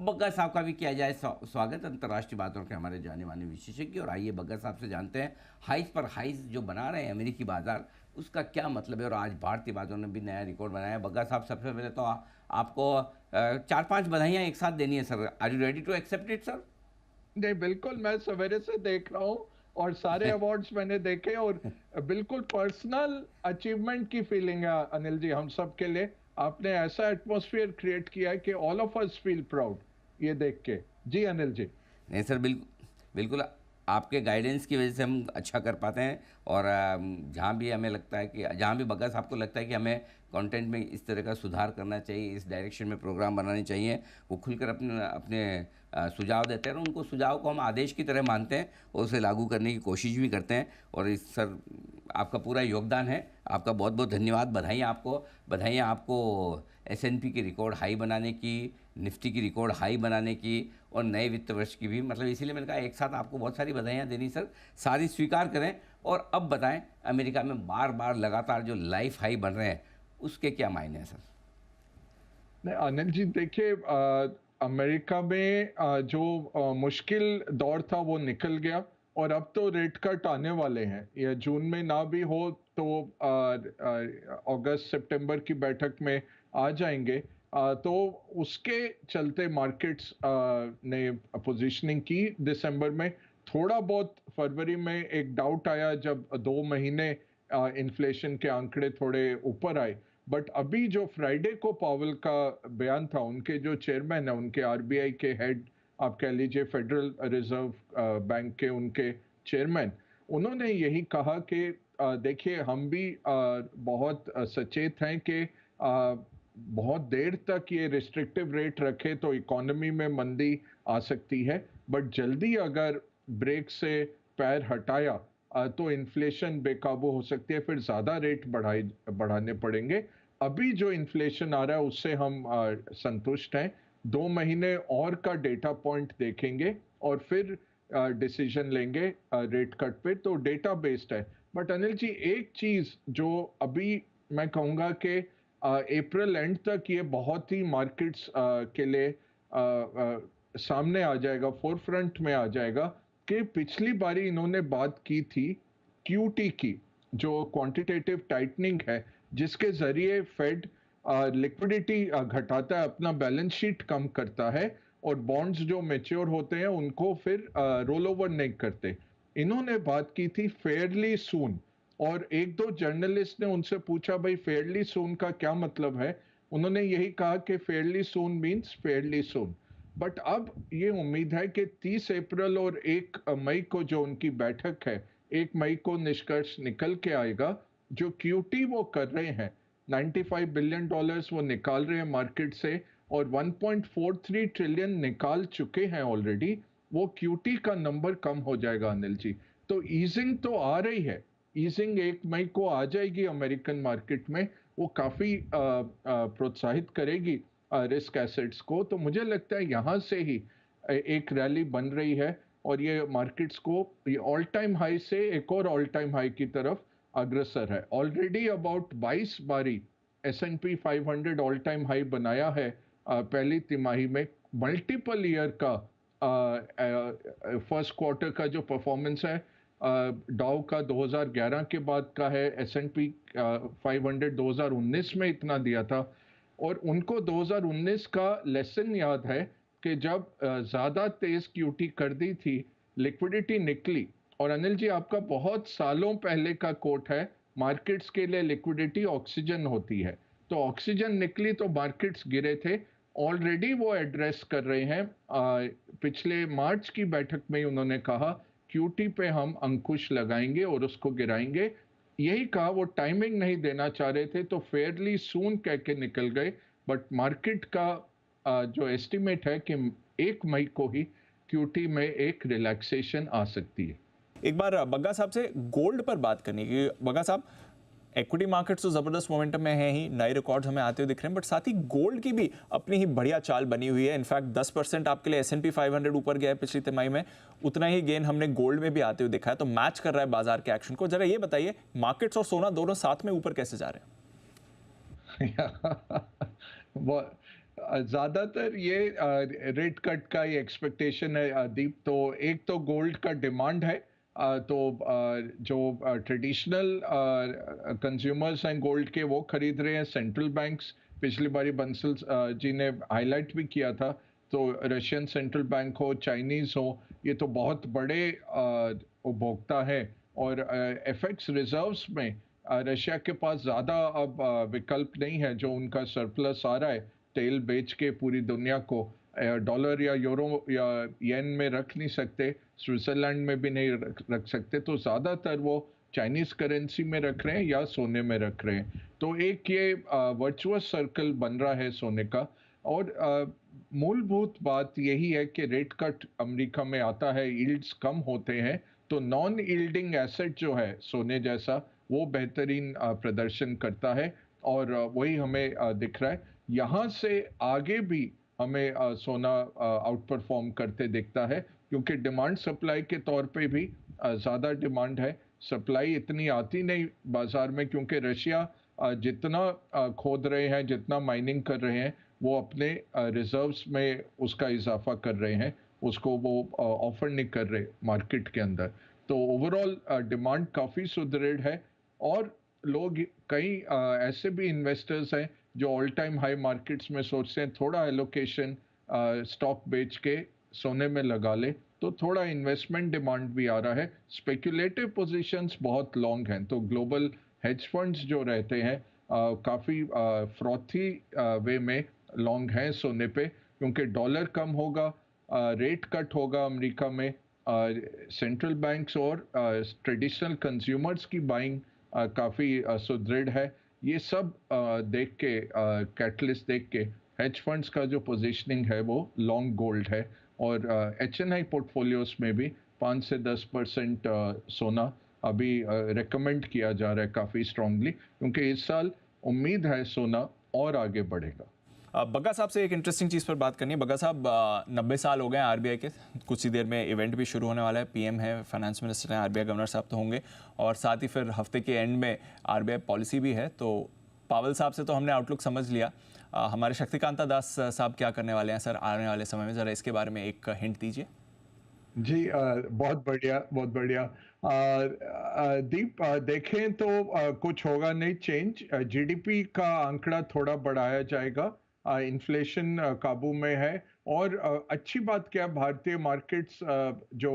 बग्गा साहब का भी किया जाए स्वागत, अंतर्राष्ट्रीय बातों के हमारे जाने माने विशेषज्ञ। और आइए बग्गा साहब से जानते हैं हाइस पर हाइस जो बना रहे हैं अमेरिकी बाजार, उसका क्या मतलब है। और आज भारतीय बाजारों ने भी नया रिकॉर्ड बनाया है। बग्गा साहब, सबसे पहले तो आपको 4-5 बधाइयाँ एक साथ देनी है sir. Are you ready to accept it sir? नहीं, बिल्कुल, मैं सवेरे से देख रहा हूँ और सारे अवार्ड्स मैंने देखे और बिल्कुल पर्सनल अचीवमेंट की फीलिंग है अनिल जी हम सब के लिए। आपने ऐसा एटमॉस्फेयर क्रिएट किया है कि all of us feel proud ये देख के। जी अनिल जी। नहीं सर, बिल्कुल बिल्कुल, आपके गाइडेंस की वजह से हम अच्छा कर पाते हैं। और जहाँ भी हमें लगता है कि जहाँ भी बग्गा साहब को लगता है कि हमें कंटेंट में इस तरह का सुधार करना चाहिए, इस डायरेक्शन में प्रोग्राम बनाने चाहिए, वो खुलकर अपने अपने सुझाव देते हैं। और उनको सुझाव को हम आदेश की तरह मानते हैं और उसे लागू करने की कोशिश भी करते हैं। और इस सर आपका पूरा योगदान है, आपका बहुत बहुत धन्यवाद। बधाइयाँ आपको S&P की रिकॉर्ड हाई बनाने की, निफ्टी की रिकॉर्ड हाई बनाने की, और नए वित्त वर्ष की भी। मतलब इसीलिए मैंने कहा एक साथ आपको बहुत सारी बधाइयाँ देनी सर, सारी स्वीकार करें। और अब बताएं, अमेरिका में बार बार लगातार जो लाइफ हाई बन रहे हैं उसके क्या मायने हैं सर? नहीं अनिल जी, देखिए, अमेरिका में जो मुश्किल दौर था वो निकल गया और अब तो रेट कट आने वाले हैं। ये जून में ना भी हो तो अगस्त सितंबर की बैठक में आ जाएंगे। तो उसके चलते मार्केट्स ने पोजीशनिंग की दिसंबर में। थोड़ा बहुत फरवरी में एक डाउट आया जब 2 महीने इन्फ्लेशन के आंकड़े थोड़े ऊपर आए। बट अभी जो फ्राइडे को पावेल का बयान था, उनके जो चेयरमैन है, उनके आरबीआई के हेड, आप कह लीजिए फेडरल रिजर्व बैंक के उनके चेयरमैन, उन्होंने यही कहा कि देखिए, हम भी बहुत सचेत हैं कि बहुत देर तक ये रिस्ट्रिक्टिव रेट रखे तो इकोनॉमी में मंदी आ सकती है, बट जल्दी अगर ब्रेक से पैर हटाया तो इन्फ्लेशन बेकाबू हो सकती है, फिर ज्यादा रेट बढ़ाने पड़ेंगे। अभी जो इन्फ्लेशन आ रहा है उससे हम संतुष्ट हैं। 2 महीने और का डेटा पॉइंट देखेंगे और फिर डिसीजन लेंगे रेट कट पे। तो डेटा बेस्ड है। बट अनिल जी, एक चीज जो अभी मैं कहूंगा कि अप्रैल एंड तक ये बहुत ही मार्केट्स के लिए सामने आ जाएगा, फोरफ्रंट में आ जाएगा, कि पिछली बारी इन्होंने बात की थी क्यूटी की, जो क्वांटिटेटिव टाइटनिंग है, जिसके जरिए फेड लिक्विडिटी घटाता है, अपना बैलेंस शीट कम करता है और बॉन्ड्स जो मेच्योर होते हैं उनको फिर रोल ओवर नहीं करते। इन्होंने बात की थी फेयरली सून। और एक दो जर्नलिस्ट ने उनसे पूछा, भाई फेयरली सून का क्या मतलब है? उन्होंने यही कहा कि Fairlie soon means Fairlie soon. But अब ये उम्मीद है कि 30 अप्रैल और 1 मई को जो उनकी बैठक है, 1 मई को निष्कर्ष निकल के आएगा। जो क्यूटी वो कर रहे हैं, $95 बिलियन वो निकाल रहे हैं मार्केट से, और 1.43 ट्रिलियन निकाल चुके हैं ऑलरेडी। वो क्यूटी का नंबर कम हो जाएगा अनिल जी। तो ईजिंग तो आ रही है, ईजिंग 1 मई को आ जाएगी अमेरिकन मार्केट में। वो काफी प्रोत्साहित करेगी रिस्क एसेट्स को। तो मुझे लगता है यहाँ से ही एक रैली बन रही है और ये मार्केट्स को ये ऑल टाइम हाई से एक और ऑल टाइम हाई की तरफ अग्रसर है। ऑलरेडी अबाउट 22 बारी S&P 500 ऑल टाइम हाई बनाया है पहली तिमाही में। मल्टीपल ईयर का फर्स्ट क्वार्टर का जो परफॉर्मेंस है डाउ का 2011 के बाद का है, S&P 500 2019 में इतना दिया था। और उनको 2019 का लेसन याद है कि जब ज्यादा तेज क्यूटी कर दी थी, लिक्विडिटी निकली। और अनिल जी, आपका बहुत सालों पहले का कोट है, मार्केट्स के लिए लिक्विडिटी ऑक्सीजन होती है। तो ऑक्सीजन निकली तो मार्केट्स गिरे थे। ऑलरेडी वो एड्रेस कर रहे हैं। पिछले मार्च की बैठक में उन्होंने कहा क्यूटी पे हम अंकुश लगाएंगे और उसको गिराएंगे। यही कहा, वो टाइमिंग नहीं देना चाह रहे थे तो फेयरली सून कह के निकल गए। बट मार्केट का जो एस्टिमेट है कि 1 मई को ही क्यूटी में एक रिलैक्सेशन आ सकती है। एक बार बग्गा साहब से गोल्ड पर बात करनी है। बग्गा साहब, इक्विटी मार्केट्स तो जबरदस्त मोमेंटम में है ही, नए रिकॉर्ड्स हमें आते हुए दिख रहे हैं, बट साथ ही गोल्ड की भी अपनी ही बढ़िया चाल बनी हुई है। इनफैक्ट 10% आपके लिए S&P 500 ऊपर गया है पिछली तिमाही में, उतना ही गेन हमने गोल्ड में भी आते हुए देखा है। तो मैच कर रहा है बाजार के एक्शन को। जरा ये बताइए, मार्केट्स और सोना दोनों साथ में ऊपर कैसे जा रहे हैं? वो ज़्यादातर ये रेट कट का ही एक्सपेक्टेशन है दीप। तो एक तो गोल्ड का डिमांड है। तो जो ट्रेडिशनल कंज्यूमर्स हैं गोल्ड के वो खरीद रहे हैं। सेंट्रल बैंक्स पिछली बारी बंसल जी ने हाईलाइट भी किया था। तो रशियन सेंट्रल बैंक हो, चाइनीज़ हो, ये तो बहुत बड़े उपभोक्ता हैं। और एफएक्स रिजर्व्स में रशिया के पास ज़्यादा अब विकल्प नहीं है। जो उनका सरप्लस आ रहा है तेल बेच के पूरी दुनिया को डॉलर या यूरो या येन में रख नहीं सकते, स्विट्ज़रलैंड में भी नहीं रख सकते। तो ज़्यादातर वो चाइनीज़ करेंसी में रख रहे हैं या सोने में रख रहे हैं। तो एक ये वर्चुअस सर्कल बन रहा है सोने का। और मूलभूत बात यही है कि रेट कट अमेरिका में आता है, यील्ड्स कम होते हैं, तो नॉन यील्डिंग एसेट जो है सोने जैसा वो बेहतरीन प्रदर्शन करता है। और वही हमें दिख रहा है। यहाँ से आगे भी हमें सोना आउट परफॉर्म करते दिखता है, क्योंकि डिमांड सप्लाई के तौर पे भी ज़्यादा डिमांड है। सप्लाई इतनी आती नहीं बाजार में, क्योंकि रशिया जितना खोद रहे हैं, जितना माइनिंग कर रहे हैं, वो अपने रिजर्व्स में उसका इजाफा कर रहे हैं। उसको वो ऑफर नहीं कर रहे मार्केट के अंदर। तो ओवरऑल डिमांड काफ़ी सुदृढ़ है। और लोग कई ऐसे भी इन्वेस्टर्स हैं जो ऑल टाइम हाई मार्केट्स में सोचते हैं थोड़ा एलोकेशन स्टॉक बेच के सोने में लगा ले। तो थोड़ा इन्वेस्टमेंट डिमांड भी आ रहा है। स्पेक्युलेटिव पोजीशंस बहुत लॉन्ग हैं। तो ग्लोबल हेज फंड्स जो रहते हैं काफ़ी फ्रॉथी वे में लॉन्ग हैं सोने पे, क्योंकि डॉलर कम होगा, रेट कट होगा अमेरिका में, सेंट्रल बैंक्स और ट्रेडिशनल कंज्यूमर्स की बाइंग काफ़ी सुदृढ़ है। ये सब देख के कैटलिस्ट देख के हेज फंड्स का जो पोजीशनिंग है वो लॉन्ग गोल्ड है। और एचएनआई पोर्टफोलियोज में भी 5 से 10% सोना अभी रेकमेंड किया जा रहा है काफ़ी स्ट्रांगली, क्योंकि इस साल उम्मीद है सोना और आगे बढ़ेगा। बग्गा साहब से एक इंटरेस्टिंग चीज़ पर बात करनी है। बग्गा साहब, 90 साल हो गए हैं आरबीआई के। कुछ ही देर में इवेंट भी शुरू होने वाला है। पीएम है, फाइनेंस मिनिस्टर हैं, आरबीआई गवर्नर साहब तो होंगे, और साथ ही फिर हफ्ते के एंड में आरबीआई पॉलिसी भी है। तो पावल साहब से तो हमने आउटलुक समझ लिया। हमारे शक्तिकांता दास साहब क्या करने वाले हैं सर आने वाले समय में, ज़रा इसके बारे में एक हिंट दीजिए। जी बहुत बढ़िया, बहुत बढ़िया। दीप देखें तो कुछ होगा नहीं चेंज। जीडीपी का आंकड़ा थोड़ा बढ़ाया जाएगा। इन्फ्लेशन काबू में है। और अच्छी बात क्या है, भारतीय मार्केट्स जो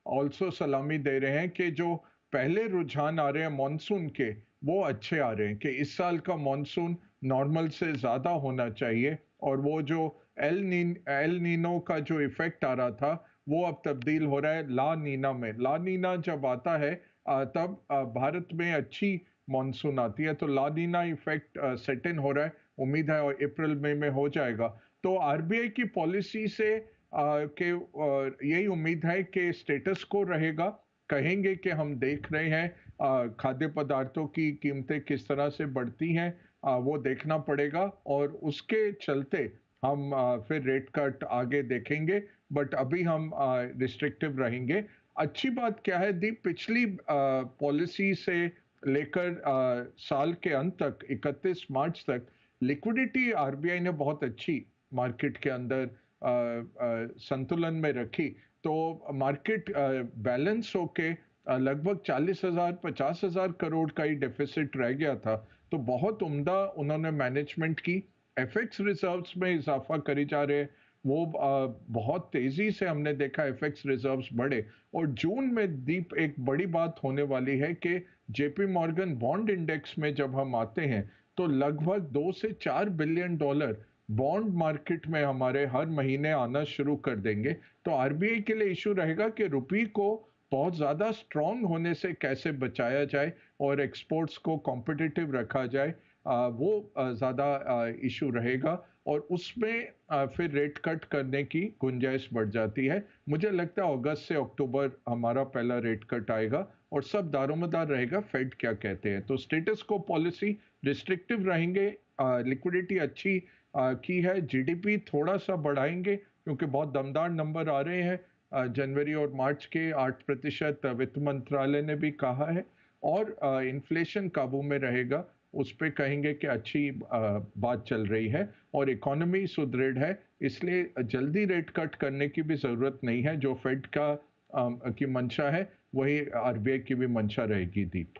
ऑल्सो सलामी दे रहे हैं कि जो पहले रुझान आ रहे हैं मॉनसून के, वो अच्छे आ रहे हैं कि इस साल का मॉनसून नॉर्मल से ज़्यादा होना चाहिए। और वो जो एल नीनो का जो इफेक्ट आ रहा था, वो अब तब्दील हो रहा है ला नीना में। ला नीना जब आता है तब भारत में अच्छी मॉनसून आती है। तो ला नीना इफेक्ट सेट इन हो रहा है। उम्मीद है और अप्रैल मई में हो जाएगा। तो आरबीआई की पॉलिसी से यही उम्मीद है कि स्टेटस को रहेगा। कहेंगे कि हम देख रहे हैं खाद्य पदार्थों की कीमतें किस तरह से बढ़ती हैं, वो देखना पड़ेगा। और उसके चलते हम फिर रेट कट आगे देखेंगे। बट अभी हम रिस्ट्रिक्टिव रहेंगे। अच्छी बात क्या है दी, पिछली पॉलिसी से लेकर साल के अंत तक 31 मार्च तक लिक्विडिटी आरबीआई ने बहुत अच्छी मार्केट के अंदर संतुलन में रखी। तो मार्केट बैलेंस होके लगभग 40,000 50,000 करोड़ का ही डेफिसिट रह गया था। तो बहुत उम्दा उन्होंने मैनेजमेंट की। एफएक्स रिजर्व्स में इजाफा करी जा रहे हैं। वो बहुत तेजी से हमने देखा एफएक्स रिजर्व्स बढ़े। और जून में दीप एक बड़ी बात होने वाली है कि जेपी मॉर्गन बॉन्ड इंडेक्स में जब हम आते हैं तो लगभग 2 से 4 बिलियन डॉलर बॉन्ड मार्केट में हमारे हर महीने आना शुरू कर देंगे। तो आरबीआई के लिए इशू रहेगा कि रुपये को बहुत ज़्यादा स्ट्रांग होने से कैसे बचाया जाए और एक्सपोर्ट्स को कॉम्पिटिटिव रखा जाए। वो ज़्यादा इशू रहेगा। और उसमें फिर रेट कट करने की गुंजाइश बढ़ जाती है। मुझे लगता है अगस्त से अक्टूबर हमारा पहला रेट कट आएगा और सब दारोमदार रहेगा फेड क्या कहते हैं। तो स्टेटस को पॉलिसी रिस्ट्रिक्टिव रहेंगे। लिक्विडिटी अच्छी की है। जीडीपी थोड़ा सा बढ़ाएंगे क्योंकि बहुत दमदार नंबर आ रहे हैं जनवरी और मार्च के 8% वित्त मंत्रालय ने भी कहा है। और इन्फ्लेशन काबू में रहेगा। उस पे कहेंगे कि अच्छी बात चल रही है और इकोनॉमी सुदृढ़ है, इसलिए जल्दी रेट कट करने की भी ज़रूरत नहीं है। जो फेड की मंशा है, वही आरबीआई की भी मंशा रहेगी, दीप।